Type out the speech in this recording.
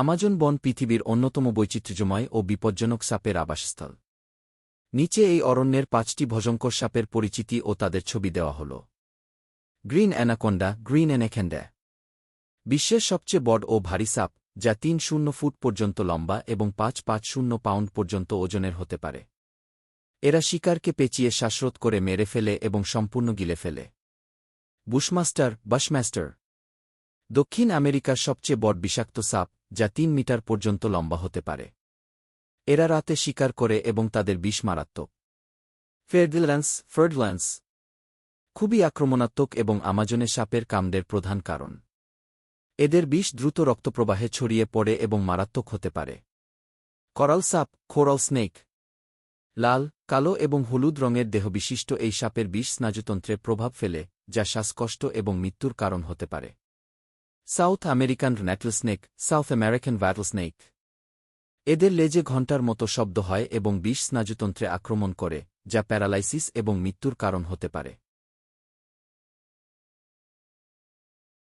Amazon বন পৃথিবীর অন্যতম বৈচিত্র্যময় ও বিপজ্জনক সাপের আবাসস্থল। নিচে এই অরণ্যের ৫টি ভয়ঙ্কর সাপের পরিচিতি ও তাদের ছবি দেওয়া হল। গ্রিন অ্যানাকোন্ডা, গ্রিন অ্যানাকোন্ডা, বিশ্বের সবচেয়ে বড় ও ভারী সাপ, যা ৩০ ফুট পর্যন্ত লম্বা এবং ৫৫০ পাউন্ড পর্যন্ত ওজনের হতে পারে। এরা শিকারকে পেঁচিয়ে শ্বাসরোধ করে মেরে ফেলে এবং সম্পূর্ণ গিলে ফেলে। বুশমাস্টার, বাশম্যাস্টার, দক্ষিণ আমেরিকার সবচেয়ে বড় বিষাক্ত সাপ, যা ৩ মিটার পর্যন্ত লম্বা হতে পারে। এরা রাতে শিকার করে এবং তাদের বিষ মারাত্মক। ফার্ডল্যান্স, খুবই আক্রমণাত্মক এবং আমাজনে সাপের কামড়ের প্রধান কারণ। এদের বিষ দ্রুত রক্তপ্রবাহে ছড়িয়ে পড়ে এবং মারাত্মক হতে পারে। করাল সাপ, কোরাল স্নেক, লাল, কালো এবং হলুদ রঙের দেহবিশিষ্ট এই সাপের বিষ স্নায়ুতন্ত্রে প্রভাব ফেলে, যা শ্বাসকষ্ট এবং মৃত্যুর কারণ হতে পারে। South American rattlesnake, South American rattlesnake, এদের লেজে ঘণ্টার মতো শব্দ হয় এবং বিষ স্নায়ুতন্ত্রে আক্রমণ করে, যা প্যারালাইসিস এবং মৃত্যুর কারণ হতে পারে।